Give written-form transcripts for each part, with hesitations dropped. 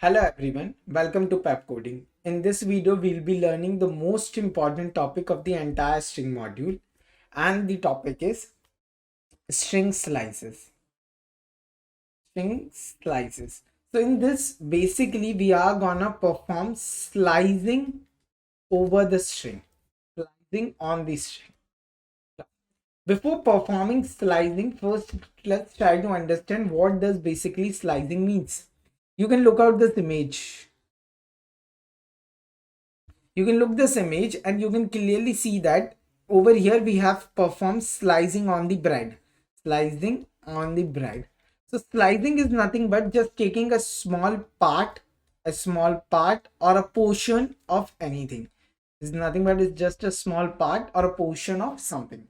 Hello everyone, welcome to Pepcoding. In this video, we'll be learning the most important topic of the entire string module, and the topic is string slices. String slices. So in this, basically we are gonna perform slicing over the string, slicing on the string. Before performing slicing, first let's try to understand what does basically slicing means. You can look out this image. You can look this image and you can clearly see that over here we have performed slicing on the bread. Slicing on the bread. So slicing is nothing but just taking a small part or a portion of anything. It's nothing but it's just a small part or a portion of something.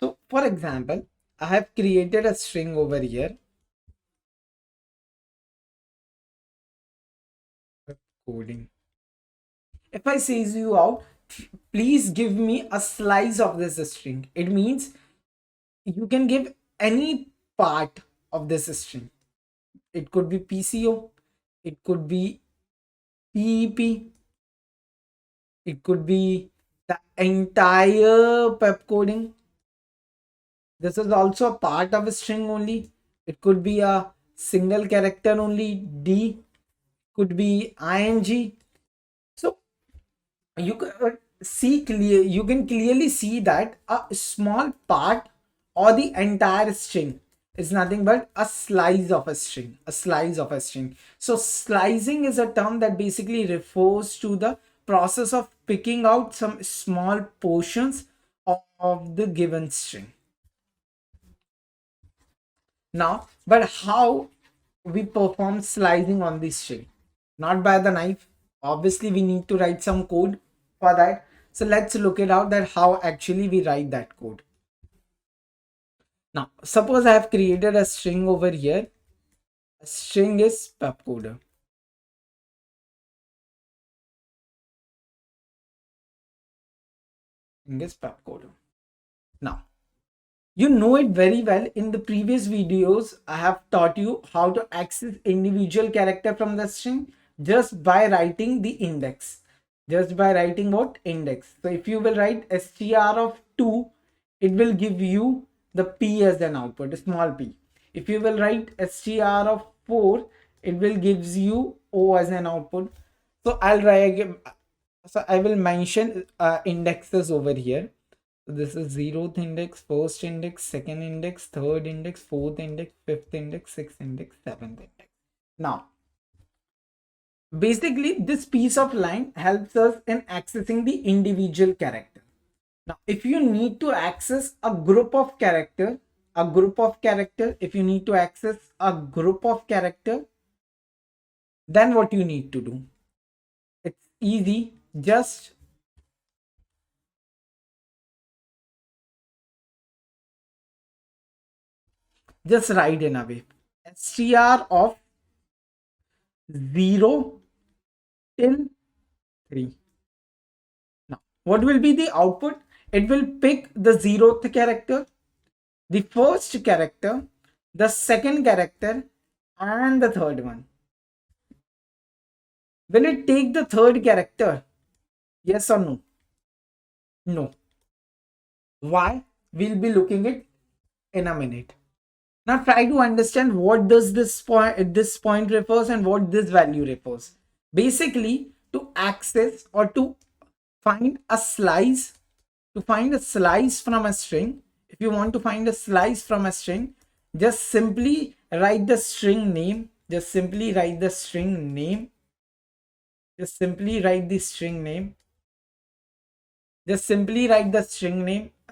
So for example, I have created a string over here. Coding. If I say you out, please give me a slice of this string. It means you can give any part of this string. It could be PCO, it could be PEP, it could be the entire Pepcoding. This is also a part of a string only. It could be a single character only, D, could be ing. So you can you can clearly see that a small part or the entire string is nothing but a slice of a string, so slicing is a term that basically refers to the process of picking out some small portions of the given string. Now, but how we perform slicing on this string? Not by the knife. Obviously we need to write some code for that. So let's look it out that how actually we write that code. Now suppose I have created a string over here. A string is pepcoder. Now you know it very well. In the previous videos I have taught you how to access individual character from the string just by writing the index. Just by writing what? Index. So if you will write str of 2, it will give you the p as an output, a small p. If you will write str of 4, it will gives you o as an output. So I'll write again. So I will mention indexes over here. So this is 0th index, first index, second index, third index, fourth index, fifth index, sixth index, seventh index. Now basically this piece of line helps us in accessing the individual character. Now if you need to access a group of character, if you need to access a group of character, then what you need to do? It's easy. Just write in a way str of 0 till 3. Now what will be the output? It will pick the 0th character, the first character, the second character, and the third one. Will it take the third character? Yes or no? No. Why? We'll be looking it in a minute. Now try to understand what does this point refers and what this value refers. Basically, to access or to find a slice, from a string, if you want to find a slice from a string, just simply write the string name. Just simply write the string name.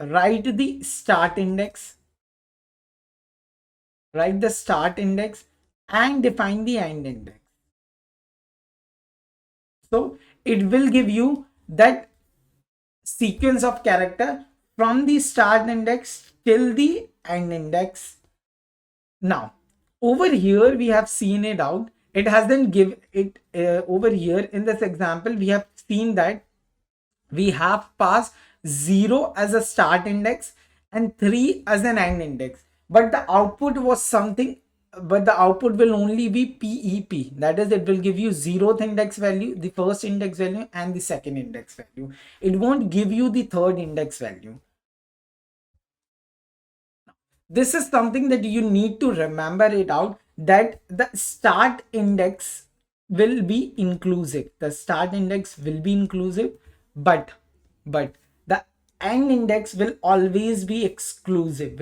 Write the start index. And define the end index. So it will give you that sequence of character from the start index till the end index. Now over here we have seen it out. It hasn't give it over here in this example. We have seen that we have passed 0 as a start index and 3 as an end index, but the output was something, but the output will only be PEP, that is, it will give you 0th index value, the first index value, and the second index value. It won't give you the third index value. This is something that you need to remember it out, that the start index will be inclusive, the start index will be inclusive, but the end index will always be exclusive,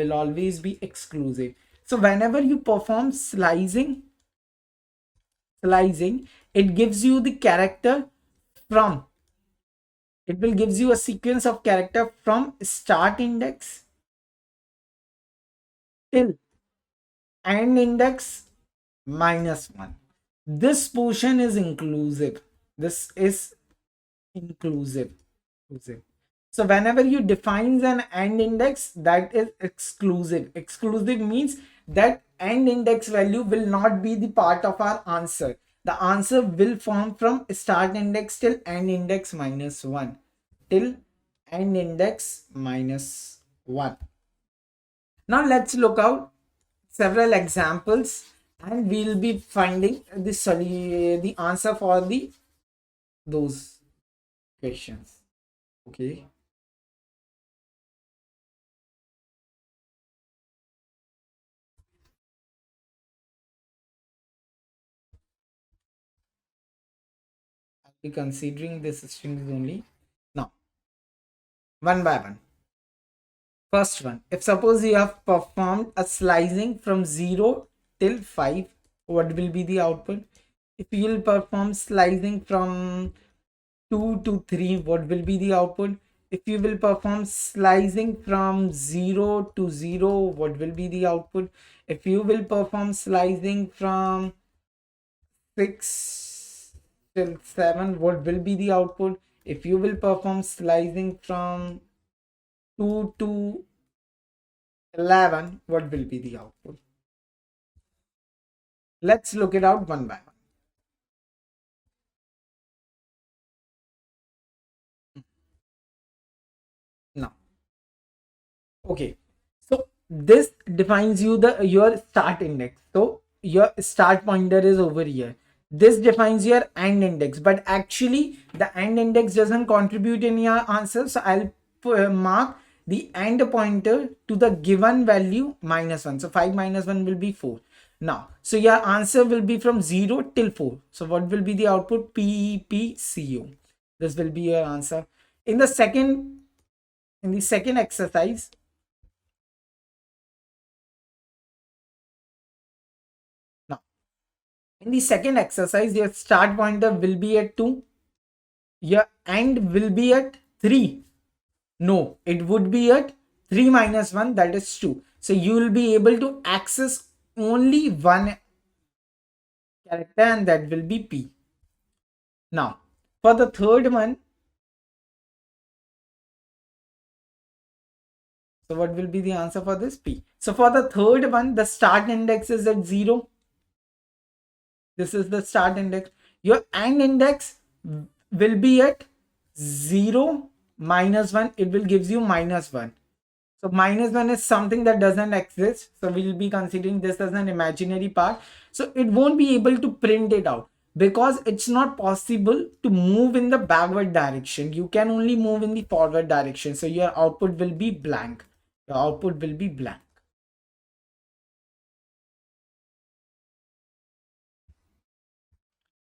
so whenever you perform slicing, it gives you the character from, it will gives you a sequence of character from start index till end index -1. This portion is inclusive. This is inclusive. So whenever you define an end index, that is exclusive. Exclusive means that end index value will not be the part of our answer. The answer will form from start index till end index -1. Till end index -1. Now let's look out several examples and we'll be finding the answer for those questions. Okay. I'll be considering this strings only. Now, one by one. First one, if suppose you have performed a slicing from 0 till 5, what will be the output? If you will perform slicing from 2 to 3, what will be the output? If you will perform slicing from 0 to 0, what will be the output? If you will perform slicing from 6 till 7, what will be the output? If you will perform slicing from 2 to 11, what will be the output? Let's look it out one by one. Now, okay, so this defines your start index. So your start pointer is over here. This defines your end index, but actually the end index doesn't contribute in your answer. So I'll mark the end pointer to the given value -1. So 5 minus 1 will be 4. Now, so your answer will be from 0 till 4. So what will be the output? PEPCO. This will be your answer. In the second exercise, now in the second exercise, your start pointer will be at 2. Your end will be at 3. No, it would be at 3 minus 1, that is 2. So you will be able to access only one character and that will be P. Now, for the third one, so what will be the answer for this? P. So for the third one, the start index is at 0. This is the start index. Your end index will be at 0 minus 1. It will gives you -1. So -1 is something that doesn't exist. So we'll be considering this as an imaginary part. So it won't be able to print it out because it's not possible to move in the backward direction. You can only move in the forward direction. So your output will be blank. Your output will be blank.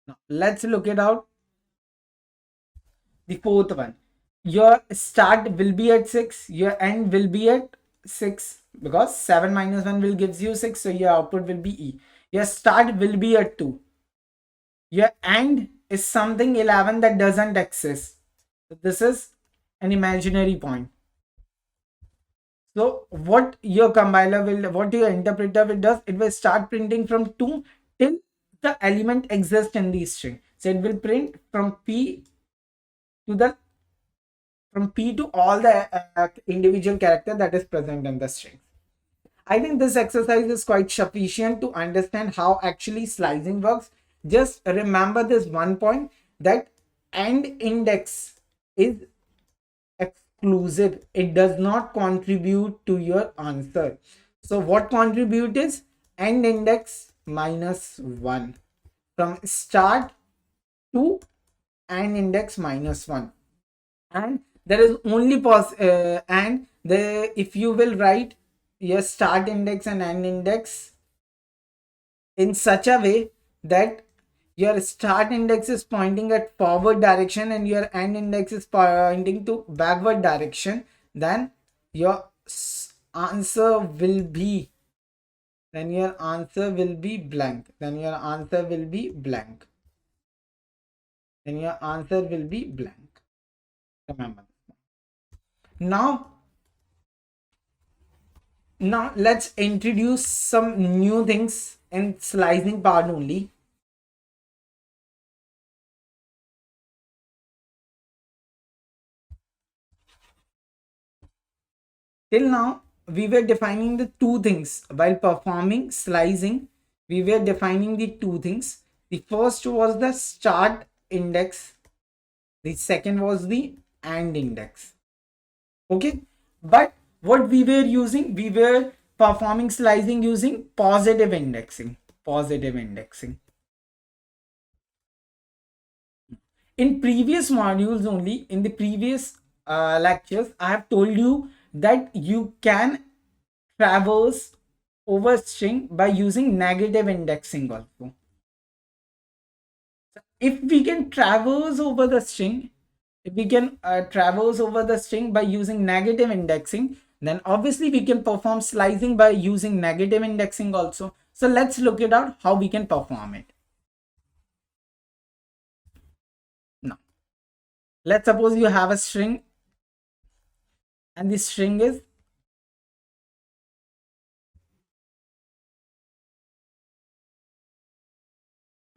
Now let's look it out. The fourth one. Your start will be at 6, your end will be at 6 because 7 minus 1 will gives you 6, so your output will be E. Your start will be at 2, your end is something 11 that doesn't exist, so this is an imaginary point. So what your compiler will, what your interpreter will does, it will start printing from 2 till the element exists in the string. So it will print from P to all the individual character that is present in the string. I think this exercise is quite sufficient to understand how actually slicing works. Just remember this one point, that end index is exclusive. It does not contribute to your answer. So what contribute is end index minus 1 from start to end index minus 1. And there is only and the if you will write your start index and end index in such a way that your start index is pointing at forward direction and your end index is pointing to backward direction, then your answer will be blank. Then your answer will be blank. Remember. Now let's introduce some new things in slicing part only. Till now, we were defining the two things while performing slicing. We were defining the two things. The first was the start index. The second was the end index. Okay, but what we were using, we were performing slicing using positive indexing. In previous modules only, in the previous lectures, I have told you that you can traverse over string by using negative indexing also. If we can traverse over the string, by using negative indexing, then obviously we can perform slicing by using negative indexing also. So let's look it out how we can perform it. Now, let's suppose you have a string and the string is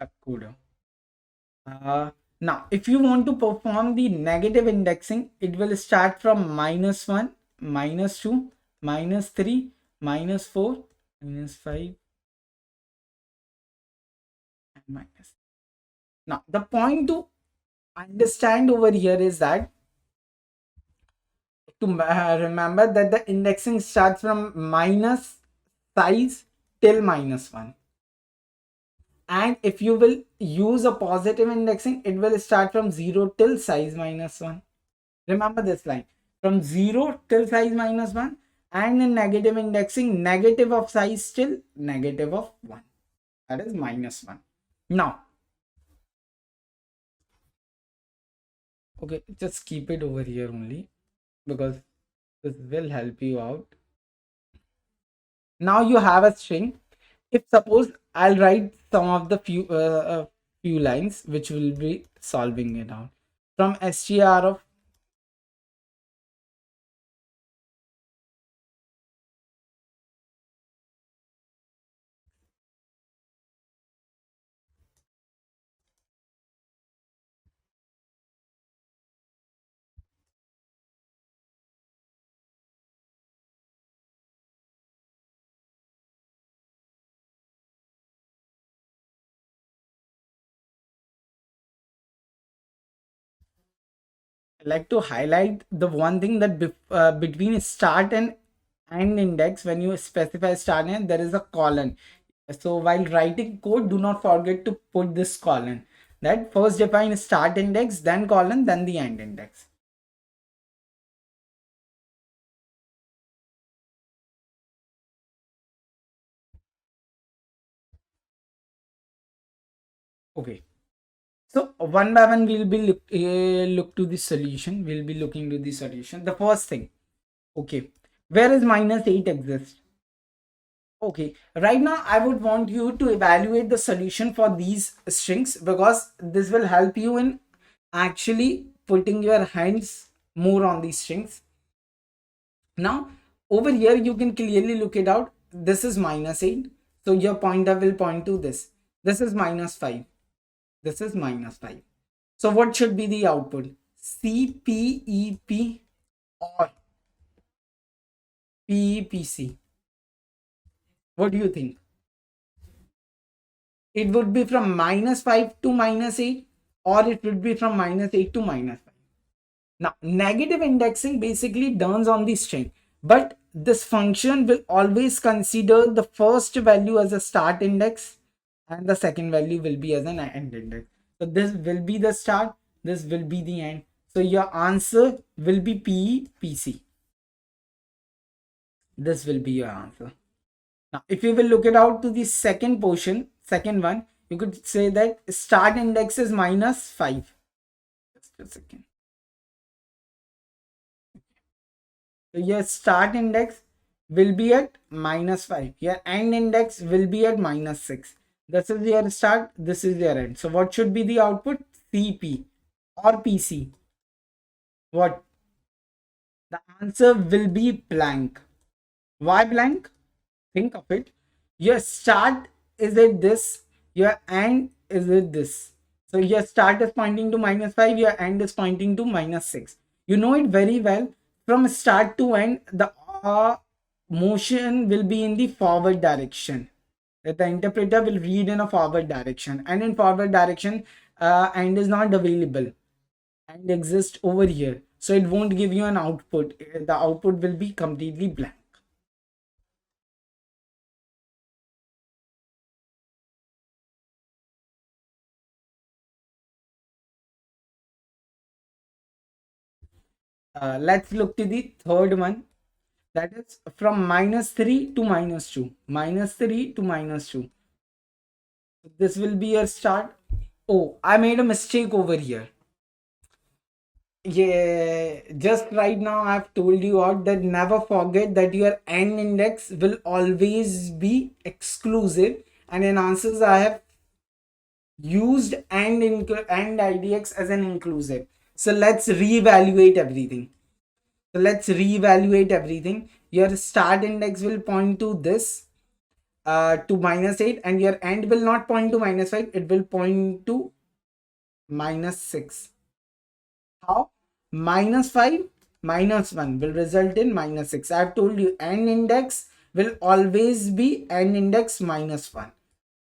Pepcoding. Now, if you want to perform the negative indexing, it will start from -1, -2, -3, -4, -5, and minus. Now, the point to understand over here is that to remember that the indexing starts from minus size till -1. And if you will use a positive indexing, it will start from 0 till size -1. Remember this line, from 0 till size -1, and in negative indexing, negative of size till negative of 1, that is -1. Now, okay, just keep it over here only because this will help you out. Now you have a string. If suppose I'll write some of the few lines which will be solving it out from str of I like to highlight the one thing that between start and end index, when you specify start and there is a colon. So while writing code, do not forget to put this colon. That first define start index, then colon, then the end index. Okay. So one by one, we'll be look to the solution. We'll be looking to the solution. The first thing, okay, where is -8 exist? Okay, right now I would want you to evaluate the solution for these strings because this will help you in actually putting your hands more on these strings. Now over here you can clearly look it out. This is -8, so your pointer will point to this. This is -5. This is -5. So what should be the output? CPEP or PEPC? What do you think? It would be from -5 to -8, or it would be from -8 to -5. Now, negative indexing basically turns on the string, but this function will always consider the first value as a start index and the second value will be as an end index. So this will be the start, this will be the end. So your answer will be PC. This will be your answer. Now, if you will look it out to the second portion, second one, you could say that start index is -5. Just a second. So your start index will be at -5. Your end index will be at -6. This is your start, this is your end. So what should be the output? CP or PC. What? The answer will be blank. Why blank? Think of it. Your start is at this, your end is at this. So your start is pointing to -5, your end is pointing to -6. You know it very well. From start to end, the motion will be in the forward direction. That the interpreter will read in a forward direction, and in forward direction, end is not available and exists over here. So it won't give you an output. The output will be completely blank. Let's look to the third one, that is from -3 to -2. -3 to -2. This will be your start. Oh, I made a mistake over here. Yeah, just right now I've told you out that never forget that your end index will always be exclusive, and in answers I have used and IDX as an inclusive. So let's reevaluate everything. So let's reevaluate everything. Your start index will point to this, to -8, and your end will not point to -5. It will point to -6. How? -5 -1 will result in -6. I've told you end index will always be end index -1.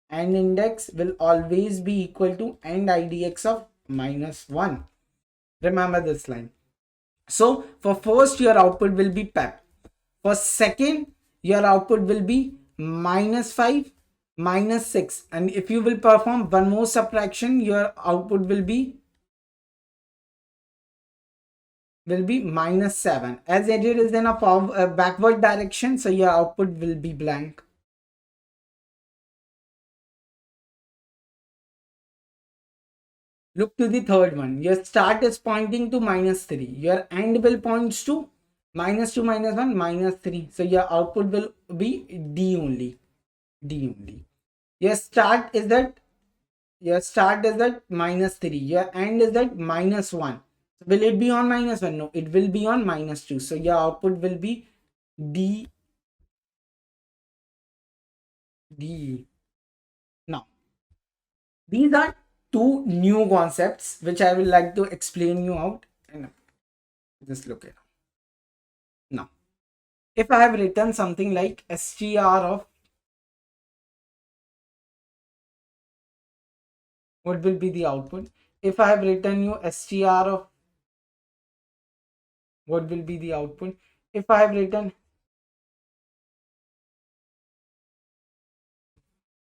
End index will always be equal to end IDX of -1. Remember this line. So for first, your output will be PEP. For second, your output will be -5 -6. And if you will perform one more subtraction, your output will be -7. As it is in a backward direction, so your output will be blank. Look to the third one. Your start is pointing to -3. Your end will points to -2 -1 -3. So your output will be D only. D only. Your start is at -3. Your end is at -1. Will it be on -1? No, it will be on -2. So your output will be D. D. Now, these are two new concepts which I will like to explain you out. And just look at now. If I have written something like str of, what will be the output? If I have written you str of, what will be the output? If I have written,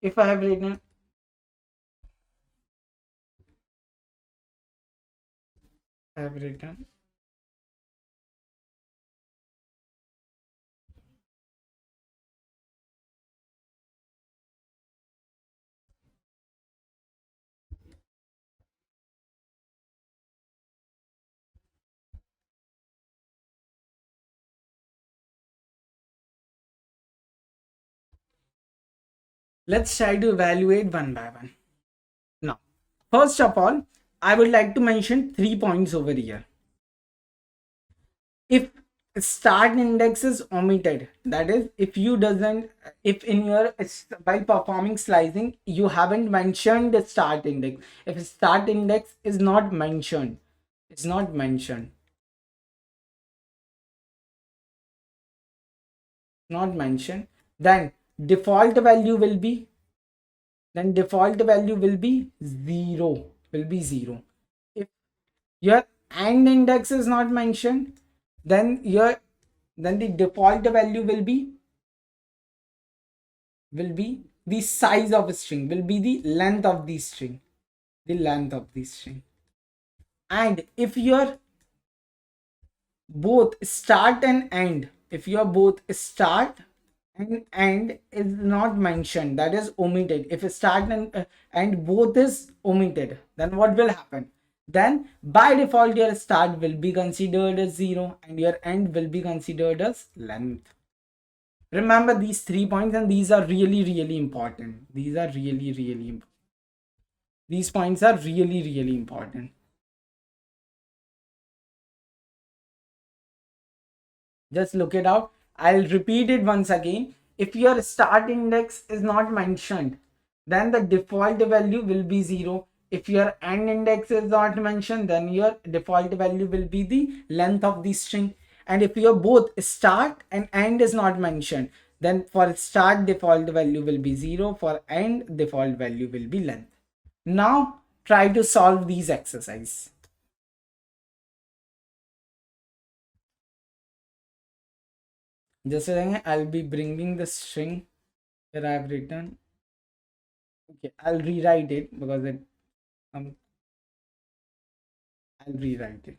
if I have written I have written let's try to evaluate one by one. Now, first of all, I would like to mention 3 points over here. If start index is omitted, that is, if in your, while performing slicing, you haven't mentioned the start index. If start index is not mentioned, it's not mentioned, then default value will be, 0, will be 0. If your and index is not mentioned, then the default value will be the size of a string, will be the length of the string, and if your both start and end, if your both start and end is not mentioned, that is omitted, if start and both is omitted, then what will happen? Then by default your start will be considered as 0 and your end will be considered as length. Remember these 3 points, and these are really important. These points are really important. Just look it out. I'll repeat it once again. If your start index is not mentioned, then the default value will be 0. If your end index is not mentioned, then your default value will be the length of the string. And if your both start and end is not mentioned, then for start default value will be 0, for end default value will be length. Now try to solve these exercises. Just a second, I'll be bringing the string that I've written. Okay, I'll rewrite it because I'll rewrite it.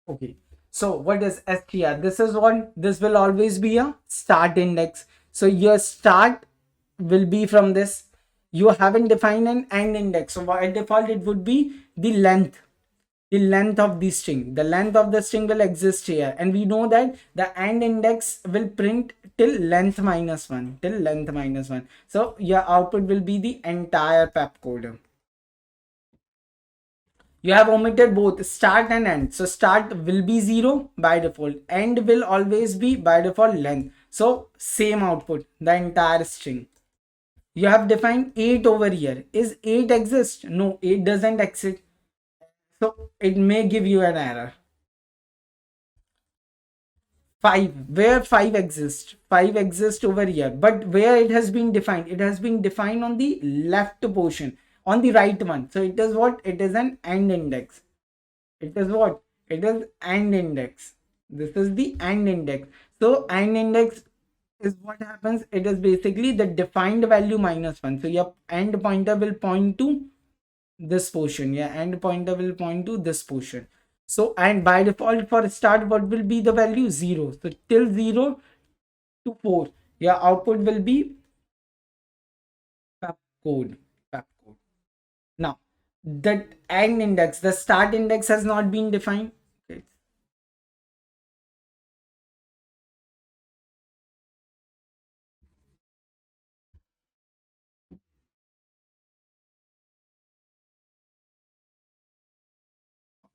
Okay, so what is str? This is what, this will always be a start index. So your start will be from this. You haven't defined an end index, so by default it would be the length of the string. The length of the string will exist here, and we know that the end index will print till length minus 1, so your output will be the entire pepcode. You have omitted both start and end, so start will be 0 by default, end will always be by default length, so same output, the entire string. You have defined 8 over here. Is 8 exist? No, 8 doesn't exist, so it may give you an error. 5, where 5 exists? 5 exists over here, but where it has been defined? It has been defined on the left portion, on the right one. So it is what? It is an end index. It is what? It is end index. This is the end index. So end index is what happens. It is basically the defined value minus 1. So your end pointer will point to this portion. Yeah, end pointer will point to this portion. So, and by default for start, what will be the value? 0. So till 0 to 4, your output will be pepcode. Now that end index, the start index has not been defined.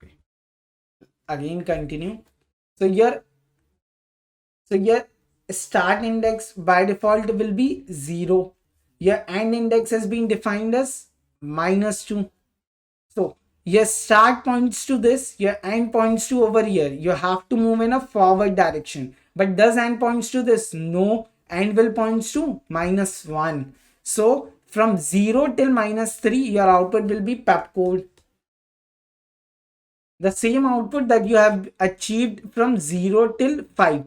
Okay. Again continue. So your start index by default will be 0. Your end index has been defined as -2. So your start points to this, your end points to over here. You have to move in a forward direction. But does end points to this? No, end will points to -1. So from 0 till -3, your output will be pepcode. The same output that you have achieved from 0 till 5.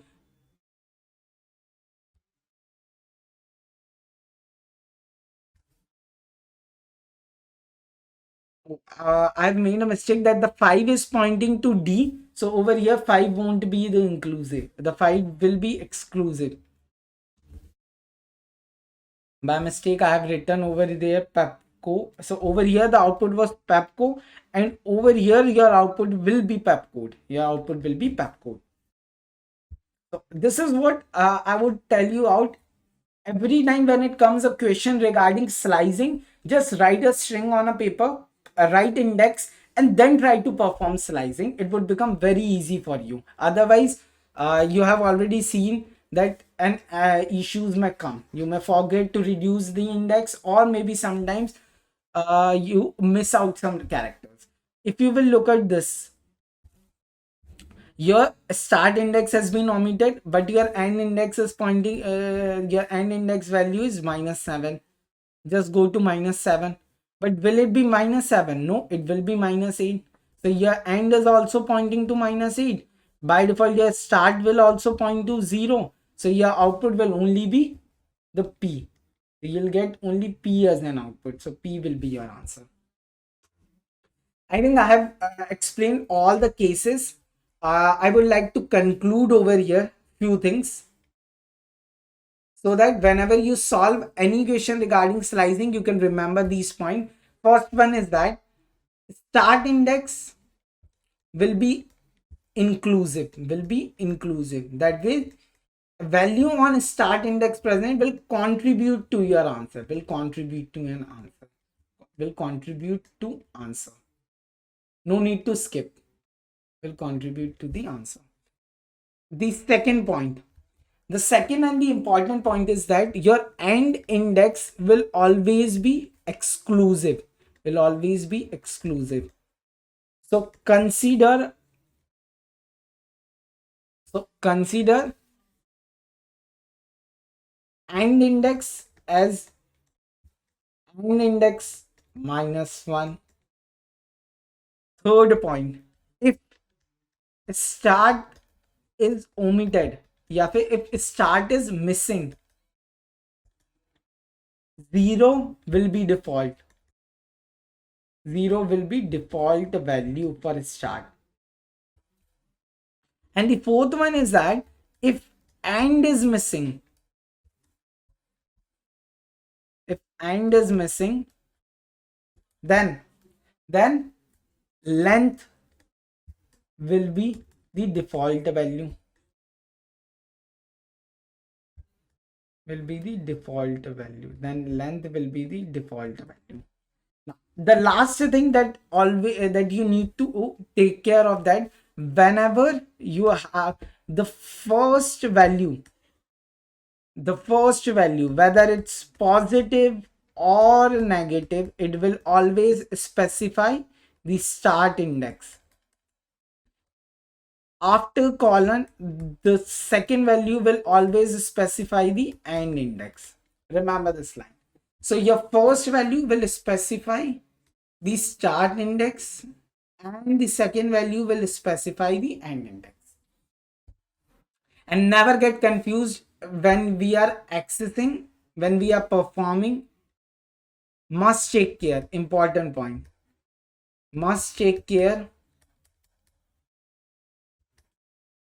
I've made a mistake that the 5 is pointing to D. So over here 5 won't be the inclusive. The 5 will be exclusive. By mistake I have written over there Pepco. So over here the output was Pepco, and over here your output will be Pepcode. Your output will be Pepcode. So this is what I would tell you out. Every time when it comes a question regarding slicing, just write a string on a paper, write index, and then try to perform slicing. It would become very easy for you. Otherwise, you have already seen that an issues may come. You may forget to reduce the index, or maybe sometimes you miss out some characters. If you will look at this, your start index has been omitted, but your end index is pointing, your end index value is -7. Just go to -7. But will it be -7? No, it will be -8. So your end is also pointing to -8. By default, your start will also point to 0. So your output will only be the P. You'll get only P as an output. So P will be your answer. I think I have explained all the cases. I would like to conclude over here few things, so that whenever you solve any question regarding slicing, you can remember these points. First one is that start index will be inclusive. That way, value on start index present will contribute to your answer. No need to skip. Will contribute to the answer. The second point. The second and the important point is that your end index will always be exclusive. So consider end index as end index -1. Third point, if start is omitted, या फिर if start is missing, 0 will be default. 0 will be default value for start. And the fourth one is that if and is missing, then length will be the default value. Then length will be the default value. Now, the last thing that you need to take care of, that whenever you have the first value, whether it's positive or negative, it will always specify the start index. After colon, the second value will always specify the end index. Remember this line. So your first value will specify the start index, and the second value will specify the end index. And never get confused when we are accessing, when we are performing. Must take care, important point. Must take care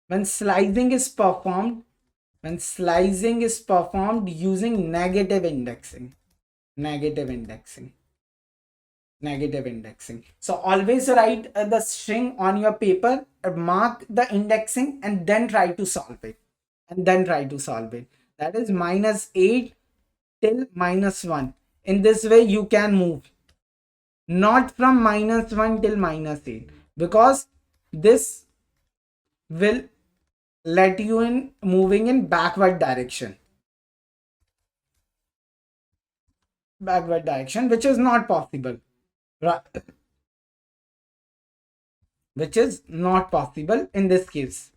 when slicing is performed using negative indexing. So always write the string on your paper, mark the indexing, and then try to solve it. That is -8 till -1. In this way you can move, not from -1 till -8, because this will let you in moving in backward direction, which is not possible, in this case.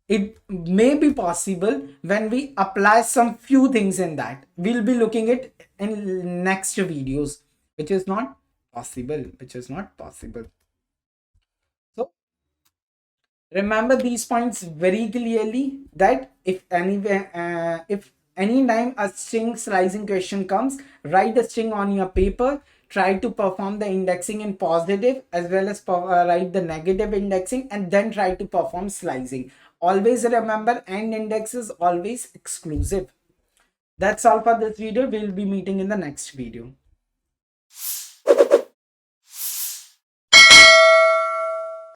It may be possible when we apply some few things in that. We'll be looking at in next videos, which is not possible. So remember these points very clearly, that if any time a string slicing question comes, write a string on your paper, try to perform the indexing in positive as well as write the negative indexing, and then try to perform slicing. Always remember, end index is always exclusive. That's all for this video. We'll be meeting in the next video.